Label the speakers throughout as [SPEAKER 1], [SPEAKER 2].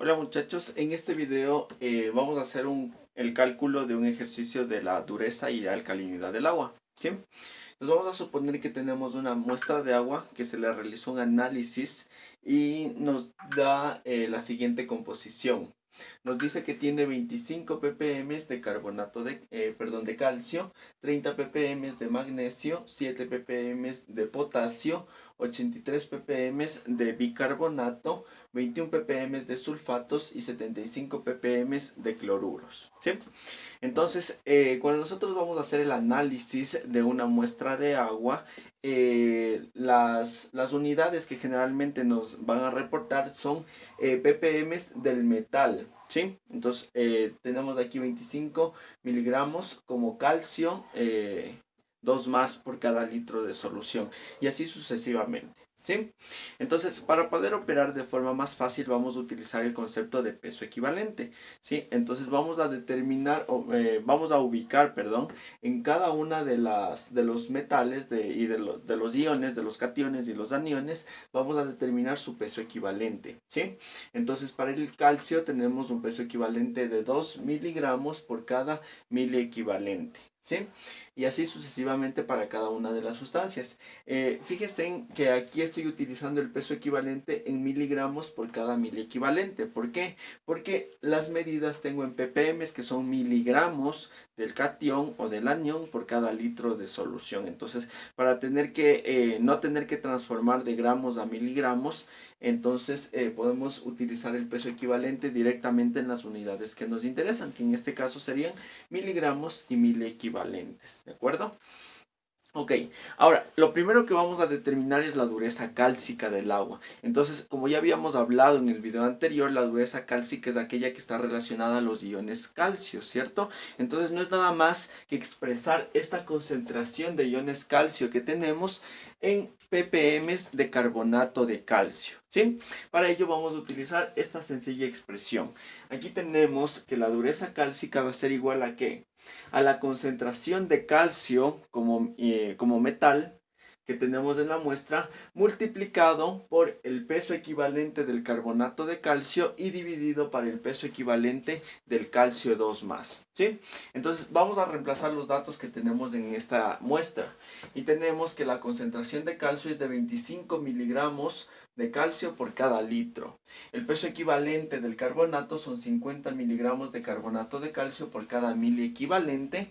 [SPEAKER 1] Hola muchachos, en este video vamos a hacer el cálculo de un ejercicio de la dureza y la alcalinidad del agua. ¿Sí? Nos vamos a suponer que tenemos una muestra de agua que se le realizó un análisis y nos da la siguiente composición. Nos dice que tiene 25 ppm de carbonato de calcio, 30 ppm de magnesio, 7 ppm de potasio, 83 ppm de bicarbonato, 21 ppm de sulfatos y 75 ppm de cloruros. ¿Sí? Entonces, cuando nosotros vamos a hacer el análisis de una muestra de agua, las unidades que generalmente nos van a reportar son ppm del metal. ¿Sí? Entonces, tenemos aquí 25 miligramos como calcio, 2 más por cada litro de solución y así sucesivamente. ¿Sí? Entonces, para poder operar de forma más fácil, vamos a utilizar el concepto de peso equivalente. ¿Sí? Entonces, vamos a determinar, vamos a ubicar, perdón, en cada una de los metales y de los iones, de los cationes y los aniones, vamos a determinar su peso equivalente. ¿Sí? Entonces, para el calcio tenemos un peso equivalente de 2 miligramos por cada mili equivalente. ¿Sí? Y así sucesivamente para cada una de las sustancias. Fíjense en que aquí estoy utilizando el peso equivalente en miligramos por cada mili equivalente. ¿Por qué? Porque las medidas tengo en ppm, que son miligramos del cation o del anión por cada litro de solución. Entonces, para no tener que transformar de gramos a miligramos, entonces podemos utilizar el peso equivalente directamente en las unidades que nos interesan, que en este caso serían miligramos y mili equivalentes. ¿De acuerdo? Ok, ahora lo primero que vamos a determinar es la dureza cálcica del agua. Entonces, como ya habíamos hablado en el video anterior, la dureza cálcica es aquella que está relacionada a los iones calcio, ¿cierto? Entonces no es nada más que expresar esta concentración de iones calcio que tenemos en ppm de carbonato de calcio, ¿sí? Para ello vamos a utilizar esta sencilla expresión. Aquí tenemos que la dureza cálcica va a ser igual a ¿qué? A la concentración de calcio como metal que tenemos en la muestra multiplicado por el peso equivalente del carbonato de calcio y dividido por el peso equivalente del calcio 2 más. ¿Sí? Entonces vamos a reemplazar los datos que tenemos en esta muestra y tenemos que la concentración de calcio es de 25 miligramos de calcio por cada litro. El peso equivalente del carbonato son 50 miligramos de carbonato de calcio por cada mili equivalente.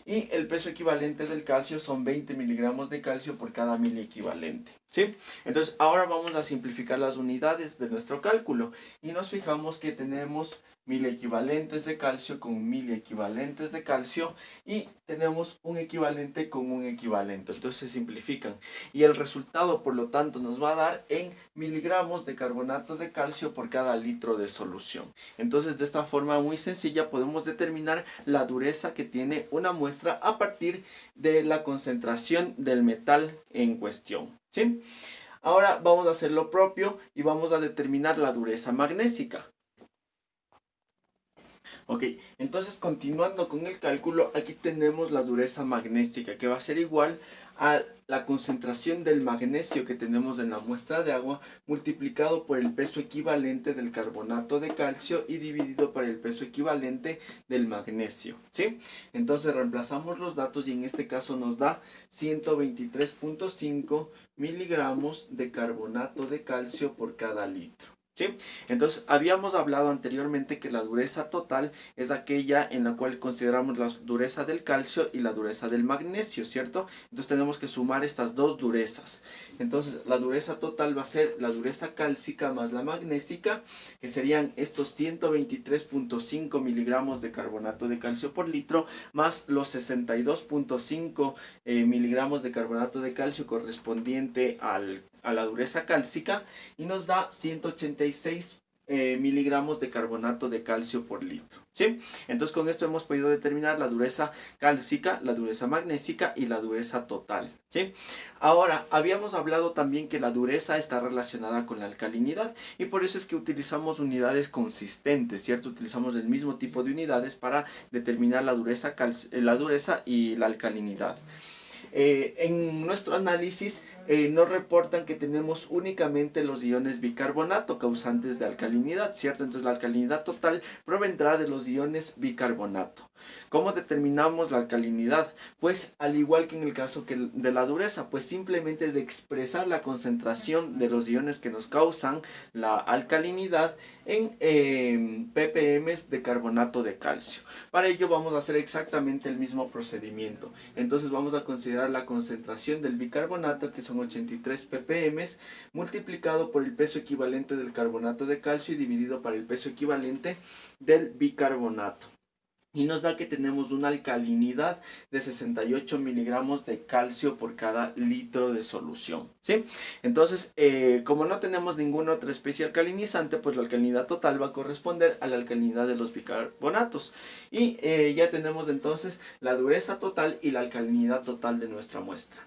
[SPEAKER 1] Y el peso equivalente del calcio son 20 miligramos de calcio por cada mili equivalente. ¿Sí? Entonces ahora vamos a simplificar las unidades de nuestro cálculo. Y nos fijamos que tenemos mili equivalentes de calcio con mili equivalentes de calcio. Y tenemos un equivalente con un equivalente. Entonces se simplifican. Y el resultado, por lo tanto, nos va a dar en miligramos de carbonato de calcio por cada litro de solución. Entonces, de esta forma muy sencilla podemos determinar la dureza que tiene una muestra a partir de la concentración del metal en cuestión. ¿Sí? Ahora vamos a hacer lo propio y vamos a determinar la dureza magnésica. Ok, entonces continuando con el cálculo, aquí tenemos la dureza magnésica que va a ser igual a la concentración del magnesio que tenemos en la muestra de agua multiplicado por el peso equivalente del carbonato de calcio y dividido por el peso equivalente del magnesio. ¿Sí? Entonces reemplazamos los datos y en este caso nos da 123.5 miligramos de carbonato de calcio por cada litro. ¿Sí? Entonces habíamos hablado anteriormente que la dureza total es aquella en la cual consideramos la dureza del calcio y la dureza del magnesio, ¿cierto? Entonces tenemos que sumar estas dos durezas. Entonces la dureza total va a ser la dureza cálcica más la magnésica, que serían estos 123.5 miligramos de carbonato de calcio por litro más los 62.5 miligramos de carbonato de calcio correspondiente a la dureza cálcica y nos da 186 miligramos de carbonato de calcio por litro. ¿Sí? Entonces con esto hemos podido determinar la dureza cálcica, la dureza magnésica y la dureza total. ¿Sí? Ahora, habíamos hablado también que la dureza está relacionada con la alcalinidad y por eso es que utilizamos unidades consistentes, ¿cierto? Utilizamos el mismo tipo de unidades para determinar la dureza y la alcalinidad. En nuestro análisis nos reportan que tenemos únicamente los iones bicarbonato causantes de alcalinidad, ¿cierto? Entonces la alcalinidad total provendrá de los iones bicarbonato. ¿Cómo determinamos la alcalinidad? Pues al igual que en el caso de la dureza, pues simplemente es expresar la concentración de los iones que nos causan la alcalinidad en ppm de carbonato de calcio. Para ello vamos a hacer exactamente el mismo procedimiento. Entonces vamos a considerar la concentración del bicarbonato, que son 83 ppm, multiplicado por el peso equivalente del carbonato de calcio y dividido por el peso equivalente del bicarbonato. Y nos da que tenemos una alcalinidad de 68 miligramos de calcio por cada litro de solución, ¿sí? Entonces, como no tenemos ninguna otra especie alcalinizante, pues la alcalinidad total va a corresponder a la alcalinidad de los bicarbonatos. Y ya tenemos entonces la dureza total y la alcalinidad total de nuestra muestra.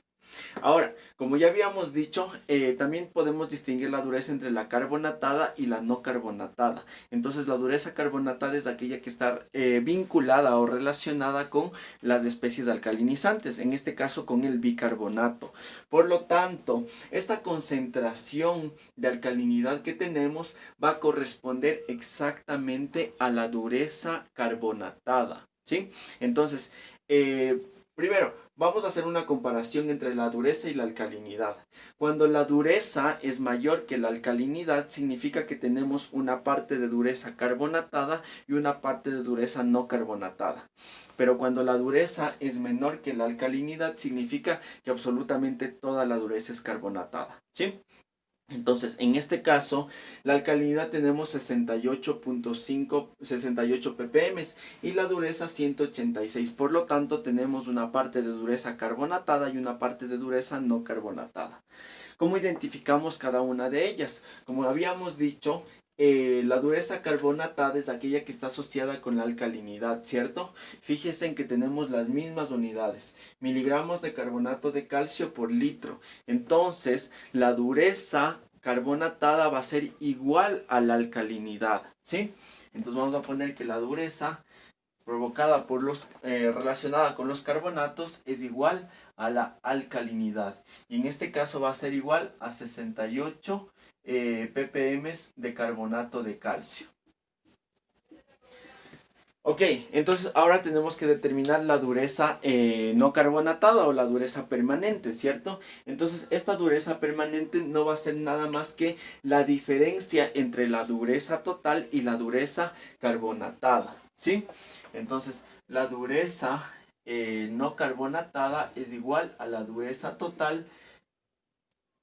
[SPEAKER 1] Ahora, como ya habíamos dicho, también podemos distinguir la dureza entre la carbonatada y la no carbonatada. Entonces, la dureza carbonatada es aquella que está vinculada o relacionada con las especies alcalinizantes, en este caso con el bicarbonato. Por lo tanto, esta concentración de alcalinidad que tenemos va a corresponder exactamente a la dureza carbonatada, ¿sí? Entonces, primero, vamos a hacer una comparación entre la dureza y la alcalinidad. Cuando la dureza es mayor que la alcalinidad, significa que tenemos una parte de dureza carbonatada y una parte de dureza no carbonatada. Pero cuando la dureza es menor que la alcalinidad, significa que absolutamente toda la dureza es carbonatada, ¿sí? Entonces, en este caso, la alcalinidad tenemos 68 ppm y la dureza 186. Por lo tanto, tenemos una parte de dureza carbonatada y una parte de dureza no carbonatada. ¿Cómo identificamos cada una de ellas? Como habíamos dicho, la dureza carbonatada es aquella que está asociada con la alcalinidad, ¿cierto? Fíjense en que tenemos las mismas unidades, miligramos de carbonato de calcio por litro. Entonces, la dureza carbonatada va a ser igual a la alcalinidad, ¿sí? Entonces vamos a poner que la dureza provocada por relacionada con los carbonatos es igual a la alcalinidad. Y en este caso va a ser igual a 68 ppm de carbonato de calcio. Ok, entonces ahora tenemos que determinar la dureza no carbonatada o la dureza permanente, ¿cierto? Entonces esta dureza permanente no va a ser nada más que la diferencia entre la dureza total y la dureza carbonatada, ¿sí? Entonces la dureza no carbonatada es igual a la dureza total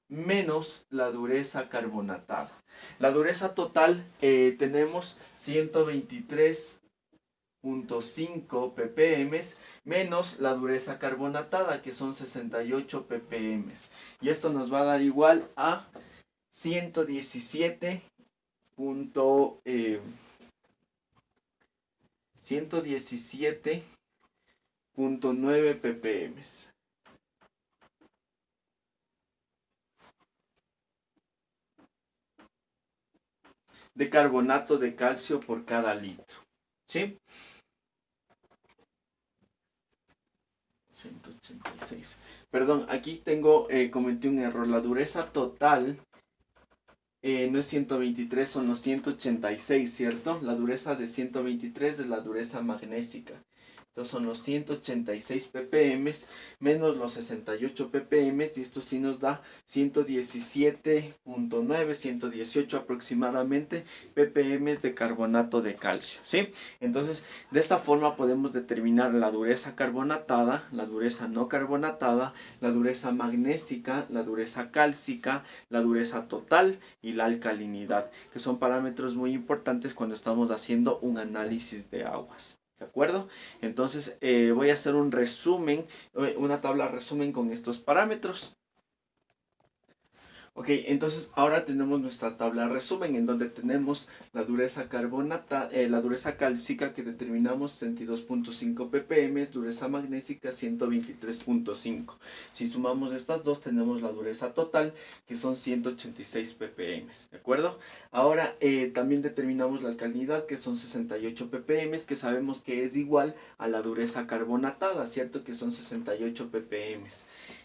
[SPEAKER 1] menos la dureza carbonatada. La dureza total tenemos 123.5 ppm menos la dureza carbonatada, que son 68 ppm. Y esto nos va a dar igual a 117.9 ppm de carbonato de calcio por cada litro, ¿sí? 186. Perdón, aquí cometí un error. La dureza total no es 123, son los 186, ¿cierto? La dureza de 123 es la dureza magnésica. Entonces son los 186 ppm menos los 68 ppm y esto sí nos da 117.9, 118 aproximadamente ppm de carbonato de calcio, ¿sí? Entonces de esta forma podemos determinar la dureza carbonatada, la dureza no carbonatada, la dureza magnésica, la dureza cálcica, la dureza total y la alcalinidad, que son parámetros muy importantes cuando estamos haciendo un análisis de aguas. ¿De acuerdo? Entonces voy a hacer un resumen, una tabla resumen con estos parámetros. Ok, entonces ahora tenemos nuestra tabla de resumen en donde tenemos la dureza la dureza cálcica que determinamos 62.5 ppm, dureza magnésica 123.5. Si sumamos estas dos tenemos la dureza total que son 186 ppm, ¿de acuerdo? Ahora también determinamos la alcalinidad que son 68 ppm, que sabemos que es igual a la dureza carbonatada, ¿cierto? Que son 68 ppm.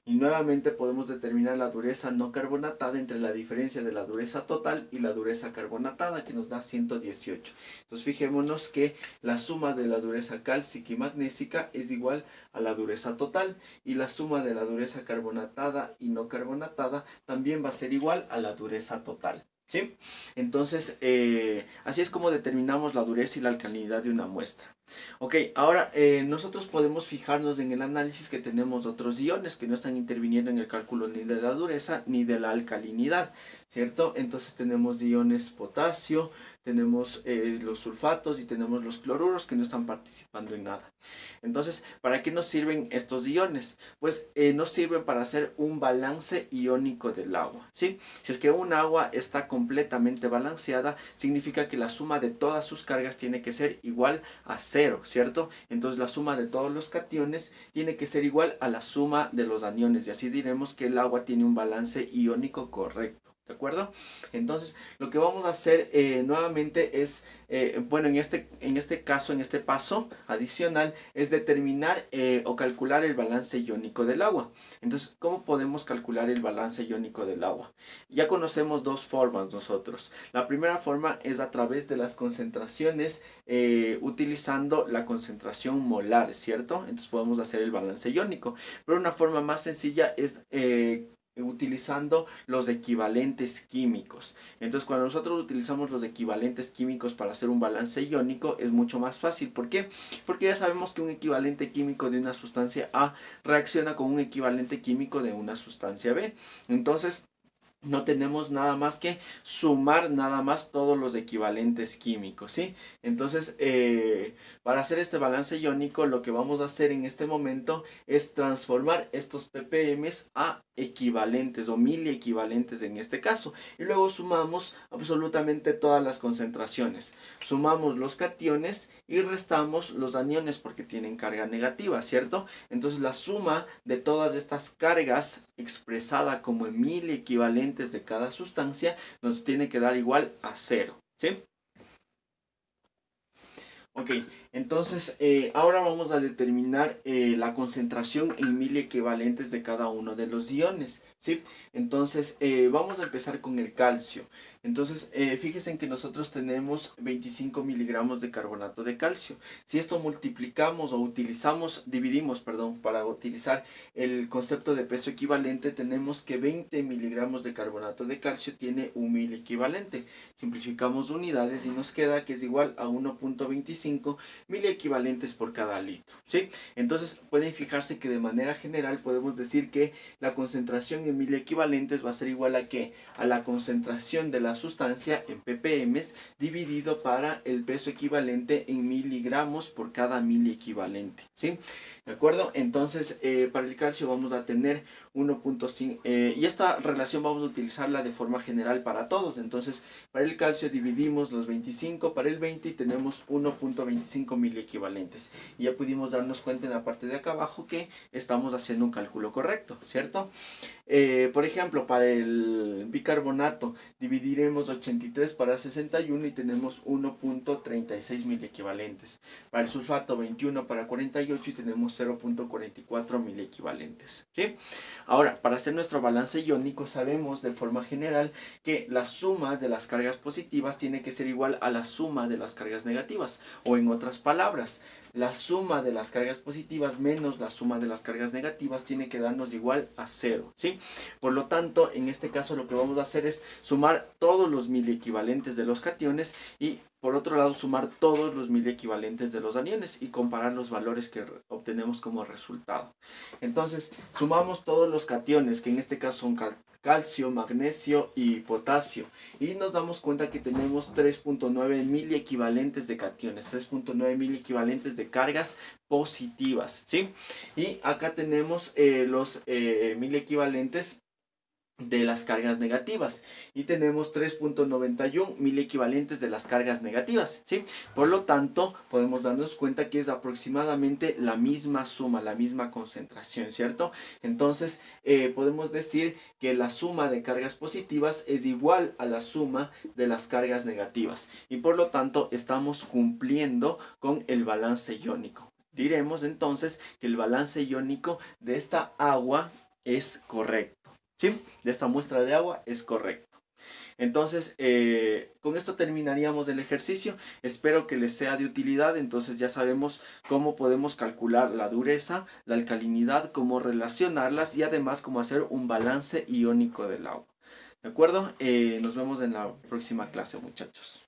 [SPEAKER 1] Y nuevamente podemos determinar la dureza no carbonatada entre la diferencia de la dureza total y la dureza carbonatada, que nos da 118. Entonces fijémonos que la suma de la dureza cálcica y magnésica es igual a la dureza total, y la suma de la dureza carbonatada y no carbonatada también va a ser igual a la dureza total. ¿Sí? Entonces, así es como determinamos la dureza y la alcalinidad de una muestra. Ok, ahora nosotros podemos fijarnos en el análisis que tenemos otros iones que no están interviniendo en el cálculo ni de la dureza ni de la alcalinidad, ¿cierto? Entonces tenemos iones potasio, tenemos los sulfatos y tenemos los cloruros que no están participando en nada. Entonces, ¿para qué nos sirven estos iones? Pues nos sirven para hacer un balance iónico del agua, ¿sí? Si es que un agua está completamente balanceada, significa que la suma de todas sus cargas tiene que ser igual a cero, ¿cierto? Entonces la suma de todos los cationes tiene que ser igual a la suma de los aniones, y así diremos que el agua tiene un balance iónico correcto. ¿De acuerdo? Entonces, lo que vamos a hacer nuevamente es, bueno, en este caso, en este paso adicional, es determinar o calcular el balance iónico del agua. Entonces, ¿cómo podemos calcular el balance iónico del agua? Ya conocemos dos formas nosotros. La primera forma es a través de las concentraciones utilizando la concentración molar, ¿cierto? Entonces podemos hacer el balance iónico. Pero una forma más sencilla es utilizando los equivalentes químicos. Entonces, cuando nosotros utilizamos los equivalentes químicos para hacer un balance iónico, es mucho más fácil. ¿Por qué? Porque ya sabemos que un equivalente químico de una sustancia A reacciona con un equivalente químico de una sustancia B. Entonces, no tenemos nada más que sumar nada más todos los equivalentes químicos, ¿sí? Entonces, para hacer este balance iónico, lo que vamos a hacer en este momento es transformar estos ppm a equivalentes o miliequivalentes en este caso. Y luego sumamos absolutamente todas las concentraciones. Sumamos los cationes y restamos los aniones porque tienen carga negativa, ¿cierto? Entonces, la suma de todas estas cargas expresada como en miliequivalentes de cada sustancia nos tiene que dar igual a cero, ¿sí? Ok, entonces ahora vamos a determinar la concentración en miliequivalentes de cada uno de los iones, ¿sí? Entonces vamos a empezar con el calcio. Entonces fíjense en que nosotros tenemos 25 miligramos de carbonato de calcio. Si esto multiplicamos o dividimos, perdón, para utilizar el concepto de peso equivalente, tenemos que 20 miligramos de carbonato de calcio tiene un miliequivalente. Simplificamos unidades y nos queda que es igual a 1.25 miliequivalentes por cada litro, ¿sí? Entonces pueden fijarse que de manera general podemos decir que la concentración en miliequivalentes va a ser igual a ¿qué? A la concentración de la sustancia en ppm dividido para el peso equivalente en miligramos por cada miliequivalente, ¿sí? ¿De acuerdo? Entonces para el calcio vamos a tener 1.5 y esta relación vamos a utilizarla de forma general para todos. Entonces para el calcio dividimos los 25 para el 20 y tenemos 1.25 miliequivalentes. Y ya pudimos darnos cuenta en la parte de acá abajo que estamos haciendo un cálculo correcto, ¿cierto? Por ejemplo, para el bicarbonato dividiremos 83 para 61 y tenemos 1.36 miliequivalentes. Para el sulfato 21 para 48 y tenemos 0.44 miliequivalentes, ¿sí? Ahora, para hacer nuestro balance iónico sabemos de forma general que la suma de las cargas positivas tiene que ser igual a la suma de las cargas negativas, o en otras palabras, la suma de las cargas positivas menos la suma de las cargas negativas tiene que darnos igual a cero, ¿sí? Por lo tanto, en este caso lo que vamos a hacer es sumar todos los miliequivalentes de los cationes y por otro lado sumar todos los miliequivalentes de los aniones y comparar los valores que obtenemos como resultado. Entonces, sumamos todos los cationes, que en este caso son calcio, magnesio y potasio, y nos damos cuenta que tenemos 3.9 miliequivalentes de cationes, 3.9 miliequivalentes de cargas positivas, ¿sí? Y acá tenemos los miliequivalentes de las cargas negativas y tenemos 3.91 mil equivalentes de las cargas negativas, ¿sí? Por lo tanto, podemos darnos cuenta que es aproximadamente la misma suma, la misma concentración, ¿cierto? Entonces, podemos decir que la suma de cargas positivas es igual a la suma de las cargas negativas y por lo tanto estamos cumpliendo con el balance iónico. Diremos entonces que el balance iónico de esta agua es correcto. ¿Sí? De esta muestra de agua es correcto. Entonces, con esto terminaríamos el ejercicio. Espero que les sea de utilidad. Entonces ya sabemos cómo podemos calcular la dureza, la alcalinidad, cómo relacionarlas y además cómo hacer un balance iónico del agua. ¿De acuerdo? Nos vemos en la próxima clase, muchachos.